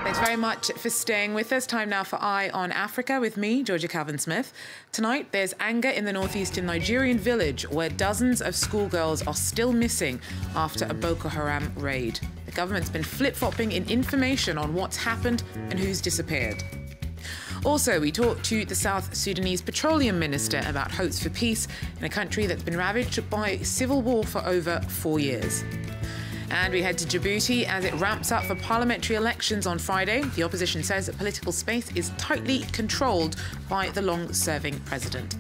Thanks very much for staying with us. Time now for Eye on Africa with me, Georgia Calvin-Smith. Tonight, there's anger in the northeastern Nigerian village where dozens of schoolgirls are still missing after a Boko Haram raid. The government's been flip-flopping in information on what's happened and who's disappeared. Also, we talked to the South Sudanese petroleum minister about hopes for peace in a country that's been ravaged by civil war for over 4 years. And we head to Djibouti as it ramps up for parliamentary elections on Friday. The opposition says that political space is tightly controlled by the long-serving president.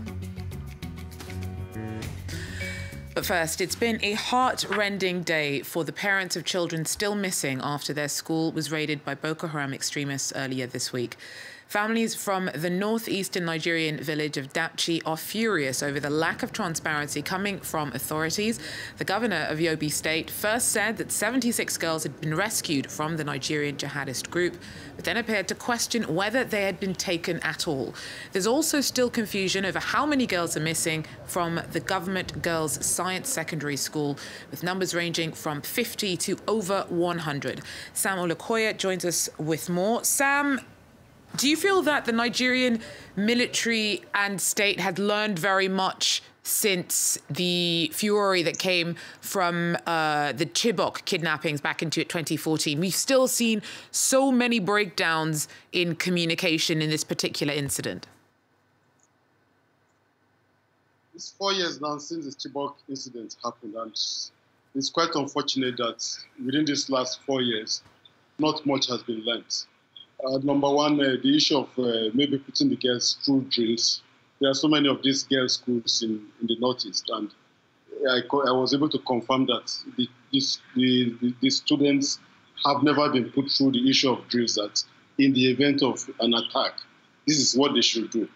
But first, it's been a heart-rending day for the parents of children still missing after their school was raided by Boko Haram extremists earlier this week. Families from the northeastern Nigerian village of Dapchi are furious over the lack of transparency coming from authorities. The governor of Yobe state first said that 76 girls had been rescued from the Nigerian jihadist group, but then appeared to question whether they had been taken at all. There's also still confusion over how many girls are missing from the government girls' science secondary school, with numbers ranging from 50 to over 100. Sam Olukoya joins us with more. Sam, do you feel that the Nigerian military and state had learned very much since the fury that came from the Chibok kidnappings back into 2014? We've still seen so many breakdowns in communication in this particular incident. It's 4 years now since the Chibok incident happened, and it's quite unfortunate that within these last 4 years, not much has been learnt. Number one, the issue of maybe putting the girls through drills. There are so many of these girls' schools in the northeast, and I was able to confirm that the students have never been put through the issue of drills, that in the event of an attack, this is what they should do.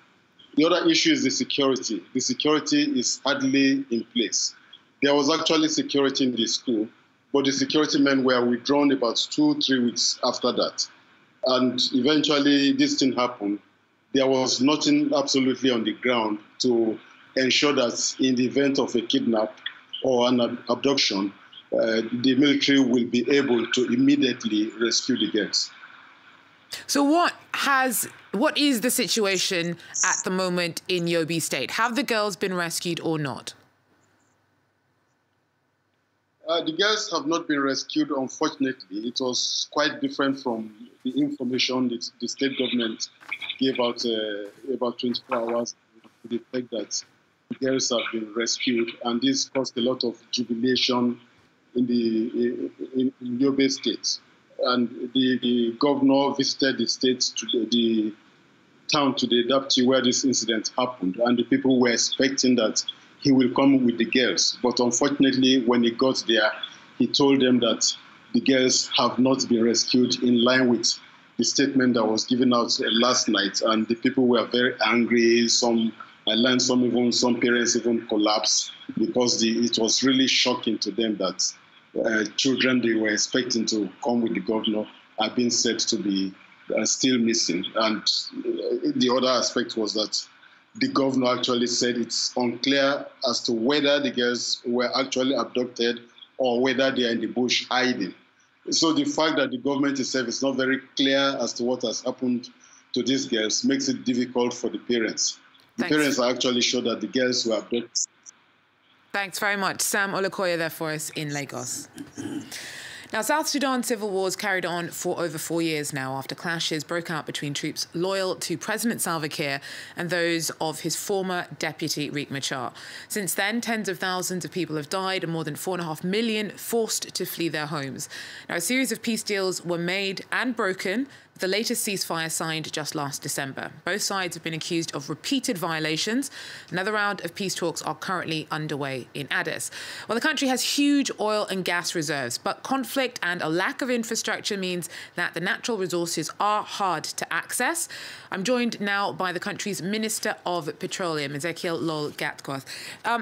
The other issue is the security. The security is hardly in place. There was actually security in the school, but the security men were withdrawn about 2-3 weeks after that. And eventually this thing happened. There was nothing absolutely on the ground to ensure that in the event of a kidnap or an abduction, the military will be able to immediately rescue the girls. So what is the situation at the moment in Yobe State? Have the girls been rescued or not? The girls have not been rescued, unfortunately. It was quite different from the information that the state government gave out about 24 hours to the fact that the girls have been rescued. And this caused a lot of jubilation in Yobe State. And the governor visited the state to the town today, Dapchi, where this incident happened. And the people were expecting that he will come with the girls. But unfortunately, when he got there, he told them that the girls have not been rescued, in line with the statement that was given out last night. And the people were very angry. Some parents even collapsed, because it was really shocking to them that children they were expecting to come with the governor are being said to be still missing. And the other aspect was that the governor actually said it's unclear as to whether the girls were actually abducted or whether they are in the bush hiding. So the fact that the government itself is not very clear as to what has happened to these girls makes it difficult for the parents. The parents are actually sure that the girls were abducted. Thanks very much. Sam Olukoya there for us in Lagos. Now, South Sudan civil wars carried on for over 4 years now after clashes broke out between troops loyal to President Salva Kiir and those of his former deputy Riek Machar. Since then, tens of thousands of people have died and more than 4.5 million forced to flee their homes. Now, a series of peace deals were made and broken, with the latest ceasefire signed just last December. Both sides have been accused of repeated violations. Another round of peace talks are currently underway in Addis. Well, the country has huge oil and gas reserves, but conflict and a lack of infrastructure means that the natural resources are hard to access. I'm joined now by the country's Minister of Petroleum, Ezekiel Lol Gatkoth.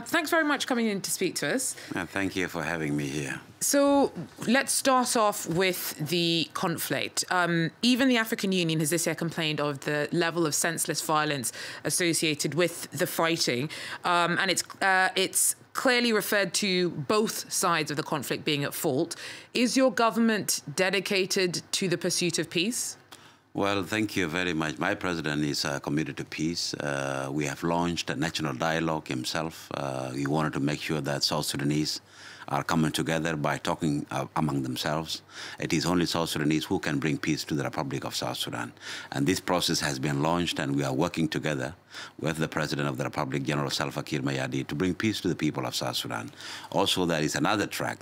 Thanks very much for coming in to speak to us. Thank you for having me here. So let's start off with the conflict. Even the African Union has this year complained of the level of senseless violence associated with the fighting, and it's clearly referred to both sides of the conflict being at fault. Is your government dedicated to the pursuit of peace? Well, thank you very much. My president is committed to peace. We have launched a national dialogue himself. We wanted to make sure that South Sudanese are coming together by talking among themselves. It is only South Sudanese who can bring peace to the Republic of South Sudan. And this process has been launched, and we are working together with the President of the Republic, General Salva Kiir Mayardit, to bring peace to the people of South Sudan. Also, there is another track,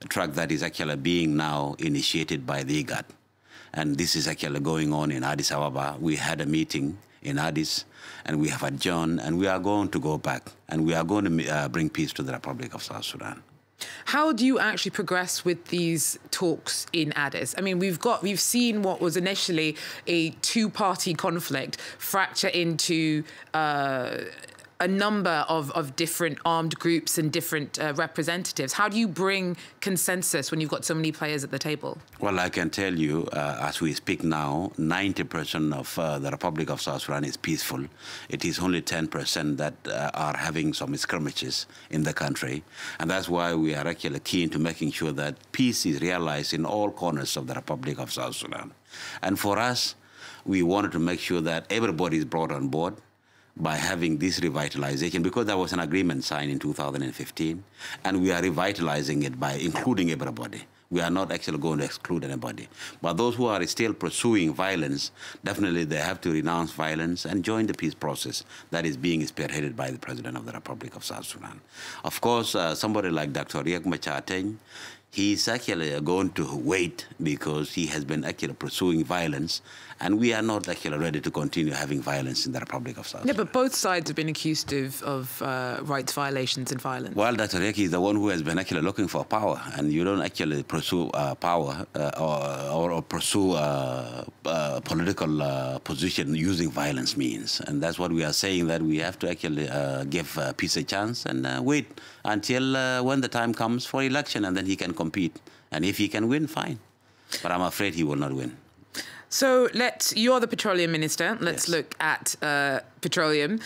a track that is actually being now initiated by the IGAD. And this is actually going on in Addis Ababa. We had a meeting in Addis, and we have adjourned, and we are going to go back, and we are going to bring peace to the Republic of South Sudan. How do you actually progress with these talks in Addis? I mean, we've seen what was initially a two-party conflict fracture into a number of different armed groups and different representatives. How do you bring consensus when you've got so many players at the table? Well, I can tell you, as we speak now, 90% of the Republic of South Sudan is peaceful. It is only 10% that are having some skirmishes in the country. And that's why we are actually keen to making sure that peace is realized in all corners of the Republic of South Sudan. And for us, we wanted to make sure that everybody is brought on board by having this revitalization, because there was an agreement signed in 2015, and we are revitalizing it by including everybody. We are not actually going to exclude anybody. But those who are still pursuing violence, definitely they have to renounce violence and join the peace process that is being spearheaded by the President of the Republic of South Sudan. Of course, somebody like Dr. Riek Machar, he's actually going to wait because he has been actually pursuing violence, and we are not actually ready to continue having violence in the Republic of South Sudan. Yeah, but both sides have been accused of rights violations and violence. Well, Dr. Riek is the one who has been actually looking for power, and you don't actually pursue power or pursue political position using violence means. And that's what we are saying, that we have to actually give peace a chance and wait until when the time comes for election, and then he can compete. And if he can win, fine. But I'm afraid he will not win. So you're the petroleum minister. Let's look at petroleum.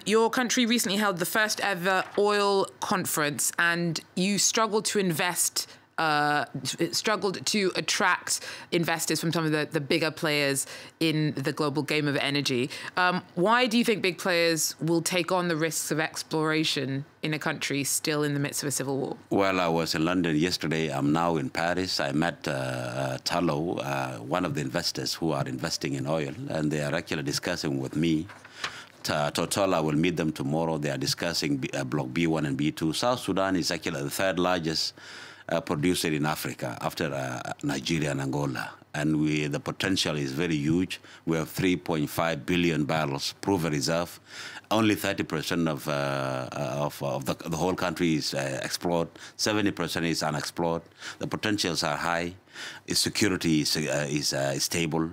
Your country recently held the first ever oil conference, and you struggled to attract investors from some of the bigger players in the global game of energy. Why do you think big players will take on the risks of exploration in a country still in the midst of a civil war? Well, I was in London yesterday. I'm now in Paris. I met Tullow, one of the investors who are investing in oil, and they are actually discussing with me. Total, I will meet them tomorrow. They are discussing Block B1 and B2. South Sudan is actually the third largest producer in Africa after Nigeria and Angola. And the potential is very huge. We have 3.5 billion barrels proven reserve. Only 30% of the whole country is explored. 70% is unexplored. The potentials are high. Its security is stable.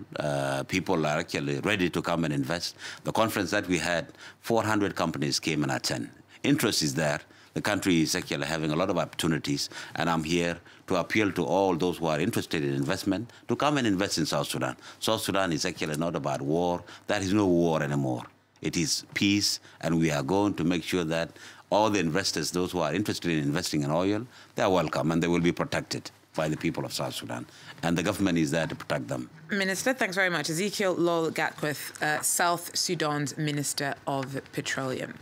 People are actually ready to come and invest. The conference that we had, 400 companies came and attend. Interest is there. The country is actually having a lot of opportunities, and I'm here to appeal to all those who are interested in investment to come and invest in South Sudan. South Sudan is actually not about war. There is no war anymore. It is peace, and we are going to make sure that all the investors, those who are interested in investing in oil, they are welcome, and they will be protected by the people of South Sudan. And the government is there to protect them. Minister, thanks very much. Ezekiel Lol Gatquith, South Sudan's Minister of Petroleum.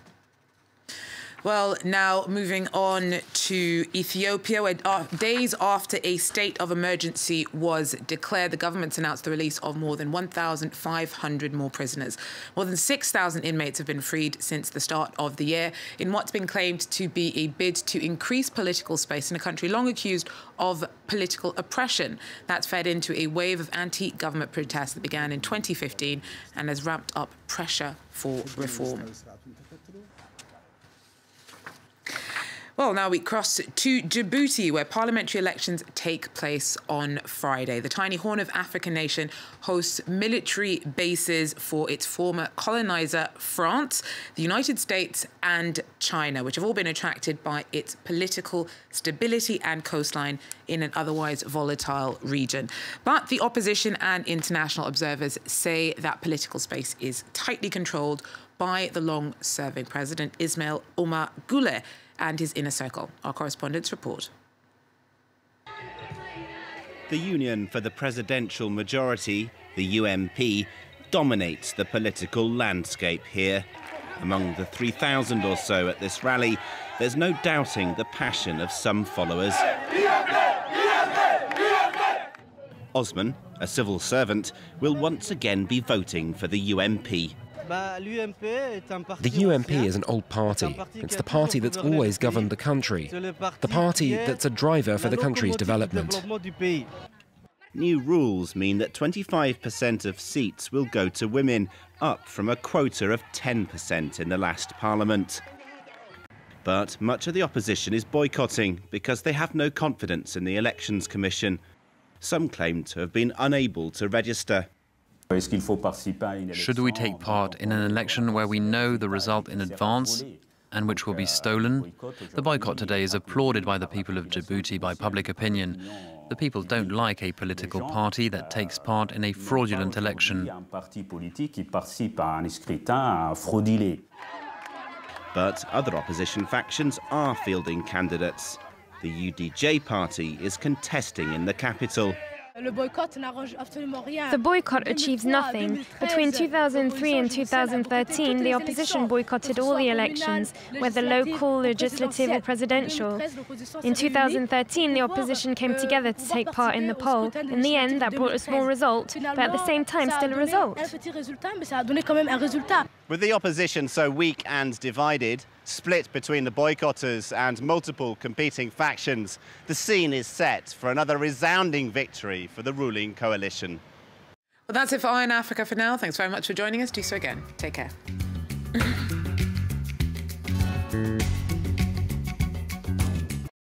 Well, now moving on to Ethiopia, where days after a state of emergency was declared, the government's announced the release of more than 1,500 more prisoners. More than 6,000 inmates have been freed since the start of the year in what's been claimed to be a bid to increase political space in a country long accused of political oppression. That's fed into a wave of anti-government protests that began in 2015 and has ramped up pressure for reform. Well, now we cross to Djibouti, where parliamentary elections take place on Friday. The tiny Horn of Africa nation hosts military bases for its former colonizer, France, the United States and China, which have all been attracted by its political stability and coastline in an otherwise volatile region. But the opposition and international observers say that political space is tightly controlled by the long-serving president, Ismail Omar Guelleh, and his inner circle. Our correspondents report. The Union for the Presidential Majority, the UMP, dominates the political landscape here. Among the 3,000 or so at this rally, there's no doubting the passion of some followers. Osman, a civil servant, will once again be voting for the UMP. The UMP is an old party. It's the party that's always governed the country. The party that's a driver for the country's development. New rules mean that 25% of seats will go to women, up from a quota of 10% in the last parliament. But much of the opposition is boycotting because they have no confidence in the Elections Commission. Some claim to have been unable to register. Should we take part in an election where we know the result in advance and which will be stolen? The boycott today is applauded by the people of Djibouti by public opinion. The people don't like a political party that takes part in a fraudulent election. But other opposition factions are fielding candidates. The UDJ party is contesting in the capital. The boycott achieves nothing. Between 2003 and 2013, the opposition boycotted all the elections, whether local, legislative or presidential. In 2013, the opposition came together to take part in the poll. In the end, that brought a small result, but at the same time, still a result. With the opposition so weak and divided, split between the boycotters and multiple competing factions, the scene is set for another resounding victory for the ruling coalition. Well, that's it for Iron Africa for now. Thanks very much for joining us. Do so again. Take care.